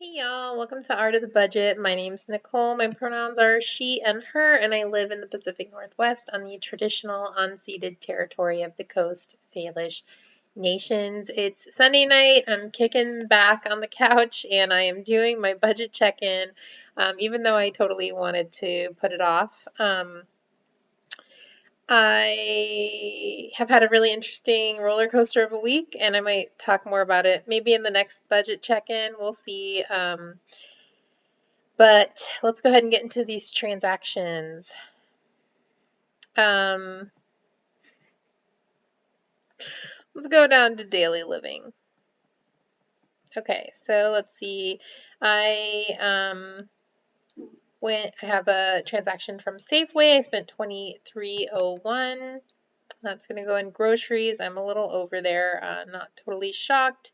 Hey y'all, welcome to Art of the Budget. My name's Nicole. My pronouns are she and her, and I live in the Pacific Northwest on the traditional unceded territory of the Coast Salish Nations. It's Sunday night. I'm kicking back on the couch and I am doing my budget check-in, even though I totally wanted to put it off. I have had a really interesting roller coaster of a week, and I might talk more about it maybe in the next budget check-in. We'll see. But let's go ahead and get into these transactions. Um, let's go down to daily living. Okay, so let's see. I I have a transaction from Safeway. I spent $23.01. That's going to go in groceries. I'm a little over there, not totally shocked.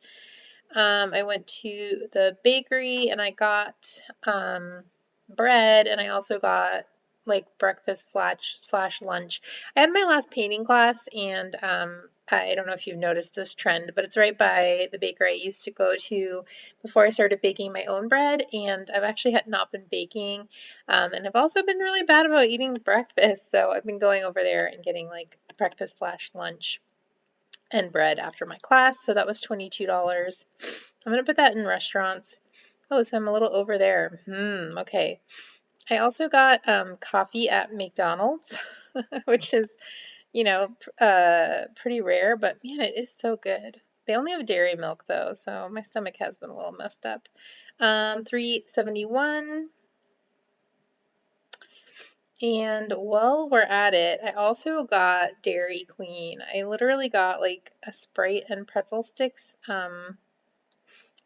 I went to the bakery and I got bread, and I also got like breakfast slash lunch. I had my last painting class, and I don't know if you've noticed this trend, but it's right by the bakery I used to go to before I started baking my own bread, and I've actually had not been baking, and I've also been really bad about eating breakfast, so I've been going over there and getting like breakfast slash lunch and bread after my class, so that was $22. I'm going to put that in restaurants. Oh, so I'm a little over there. Okay. I also got coffee at McDonald's, which is, pretty rare, but man, it is so good. They only have dairy milk though, so my stomach has been a little messed up. 371. And while we're at it, I also got Dairy Queen. I literally got like a Sprite and pretzel sticks. I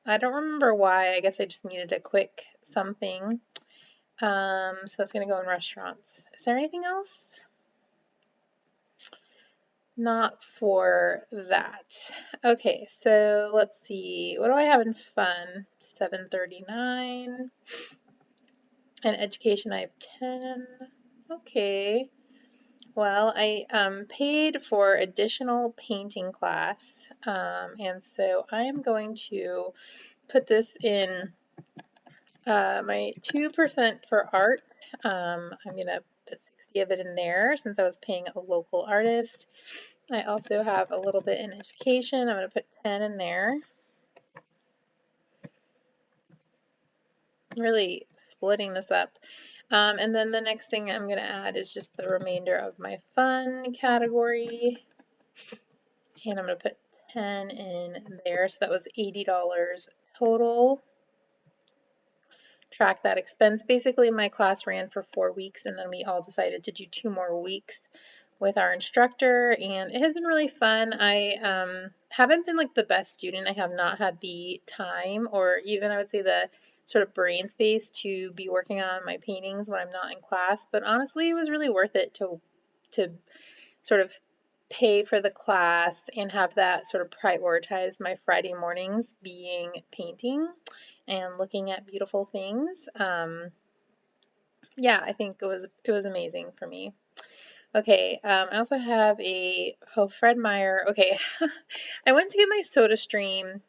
don't remember why. I guess I just needed a quick something. So that's gonna go in restaurants. Is there anything else? Not for that. Okay, so let's see. What do I have in fun? 739. And education, I have 10. Okay. Well, I paid for additional painting class, and so I am going to put this in my 2% for art. I'm going to put 60 of it in there since I was paying a local artist. I also have a little bit in education. I'm going to put 10 in there. Really splitting this up. And then the next thing I'm going to add is just the remainder of my fun category. And I'm going to put 10 in there. So that was $80 total. Track that expense. Basically, my class ran for 4 weeks, and then we all decided to do 2 more weeks with our instructor, and it has been really fun. I haven't been like the best student. I have not had the time, or even I would say the sort of brain space to be working on my paintings when I'm not in class, but honestly, it was really worth it to sort of pay for the class and have that sort of prioritize my Friday mornings being painting and looking at beautiful things. Yeah, I think it was amazing for me. Okay, I also have a f.i.r.e. Okay, I went to get my SodaStream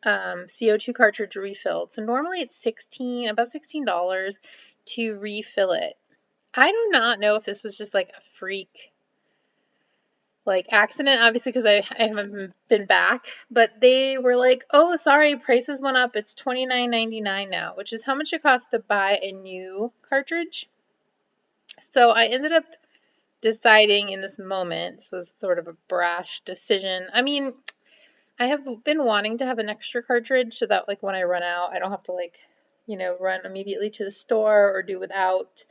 CO2 cartridge refilled. So normally it's about $16 to refill it. I do not know if this was just like a freak like accident, obviously, because I haven't been back, but they were like, oh, sorry, prices went up. It's $29.99 now, which is how much it costs to buy a new cartridge. So I ended up deciding in this moment, this was sort of a brash decision. I mean, I have been wanting to have an extra cartridge so that like when I run out, I don't have to like, run immediately to the store or do without.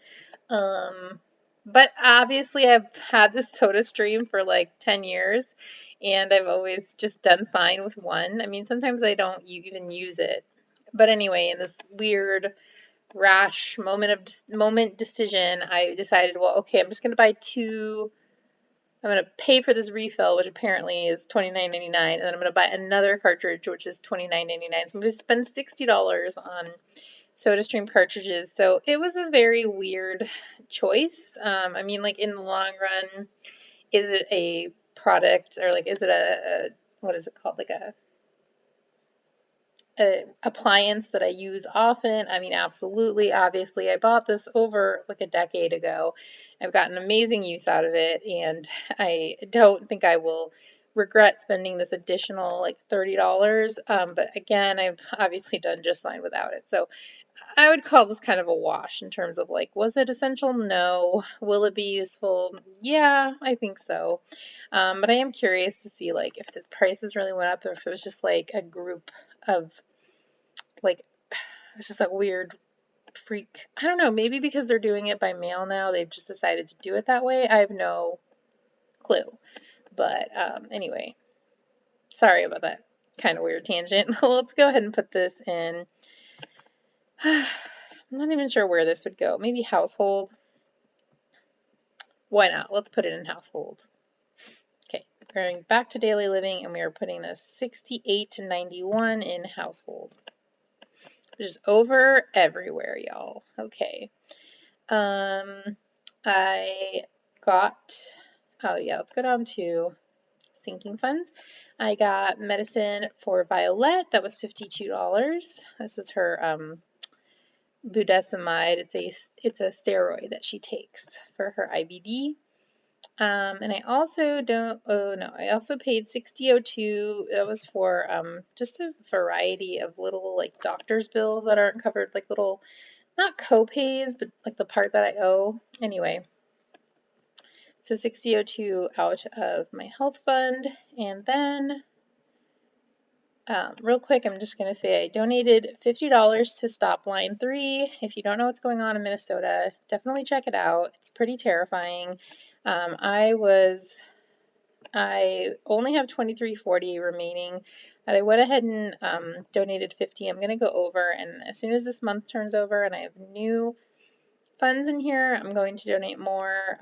Um, but obviously I've had this SodaStream for like 10 years and I've always just done fine with one. I mean, sometimes I don't even use it. But anyway, in this weird rash moment decision, I decided, well, okay, I'm just going to buy two. I'm going to pay for this refill, which apparently is $29.99, and then I'm going to buy another cartridge, which is $29.99. So I'm going to spend $60 on SodaStream cartridges. So it was a very weird choice. I mean, like in the long run, is it a product or like is it a what is it called? Like appliance that I use often. I mean, absolutely, obviously, I bought this over like a decade ago. I've gotten amazing use out of it, and I don't think I will regret spending this additional like $30. But again, I've obviously done just fine without it. So I would call this kind of a wash in terms of like, was it essential? No. Will it be useful? Yeah, I think so. But I am curious to see like if the prices really went up or if it was just like a group of like, it's just like weird freak. I don't know, maybe because they're doing it by mail now, they've just decided to do it that way. I have no clue. But anyway, sorry about that kind of weird tangent. Let's go ahead and put this in. I'm not even sure where this would go. Maybe household. Why not? Let's put it in household. Okay, we're going back to daily living and we are putting this 68 to 91 in household. Which is over everywhere, y'all. Okay. I got, oh yeah, let's go down to sinking funds. I got medicine for Violet. That was $52. This is her budesonide. It's a steroid that she takes for her IBD. And I also don't, oh no, I also paid $60.02. That was for just a variety of little like doctor's bills that aren't covered, like little, not co-pays, but like the part that I owe. Anyway, so $60.02 out of my health fund. And then real quick, I'm just going to say I donated $50 to Stop Line 3. If you don't know what's going on in Minnesota, definitely check it out. It's pretty terrifying. I only have $23.40 remaining, but I went ahead and donated $50. I'm going to go over, and as soon as this month turns over and I have new funds in here, I'm going to donate more.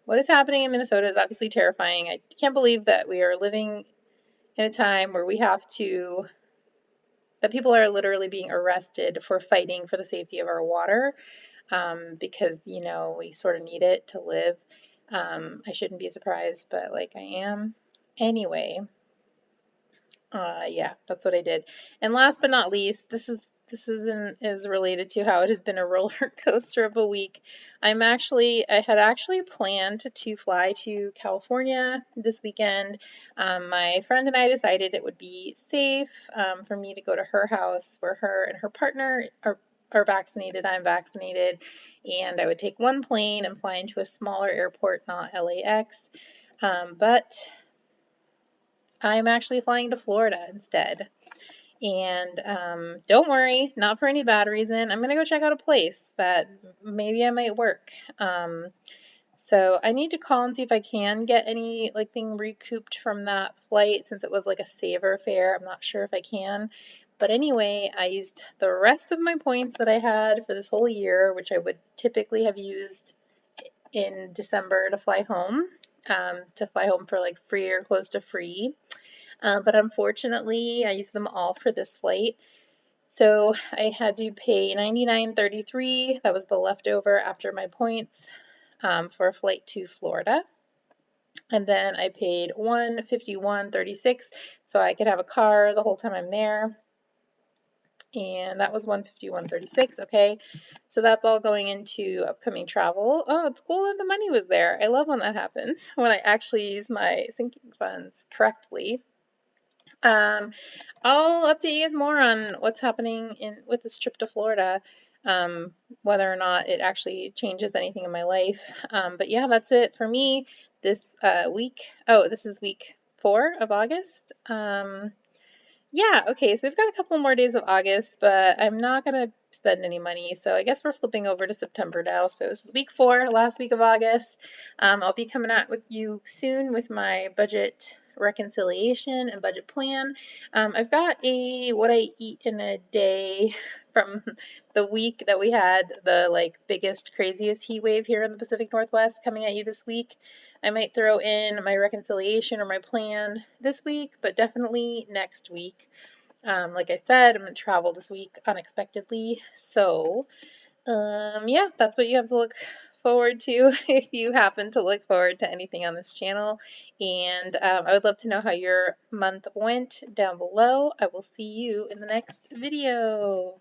What is happening in Minnesota is obviously terrifying. I can't believe that we are living in a time where that people are literally being arrested for fighting for the safety of our water, because, you know, we sort of need it to live. I shouldn't be surprised, but like I am. Anyway, yeah, that's what I did. And last but not least, this is related to how it has been a roller coaster of a week. I had actually planned to fly to California this weekend. My friend and I decided it would be safe for me to go to her house where her and her partner are vaccinated. I'm vaccinated, and I would take one plane and fly into a smaller airport, not LAX. But I'm actually flying to Florida instead. And don't worry, not for any bad reason. I'm going to go check out a place that maybe I might work. So I need to call and see if I can get any like thing recouped from that flight since it was like a saver fare. I'm not sure if I can. But anyway, I used the rest of my points that I had for this whole year, which I would typically have used in December to fly home for like free or close to free. But unfortunately, I used them all for this flight. So I had to pay $99.33. That was the leftover after my points for a flight to Florida. And then I paid $151.36 so I could have a car the whole time I'm there. And that was $151.36. Okay, so that's all going into upcoming travel. Oh, it's cool that the money was there. I love when that happens, when I actually use my sinking funds correctly. I'll update you guys more on what's happening with this trip to Florida, whether or not it actually changes anything in my life. But yeah, that's it for me this week. Oh, this is week 4 of August. Yeah, okay, so we've got a couple more days of August, but I'm not going to spend any money, so I guess we're flipping over to September now. So this is week 4, last week of August. I'll be coming out with you soon with my budget reconciliation and budget plan. I've got what I eat in a day from the week that we had the like biggest, craziest heat wave here in the Pacific Northwest coming at you this week. I might throw in my reconciliation or my plan this week, but definitely next week. Like I said, I'm going to travel this week unexpectedly. So, yeah, that's what you have to look forward to if you happen to look forward to anything on this channel. And I would love to know how your month went down below. I will see you in the next video.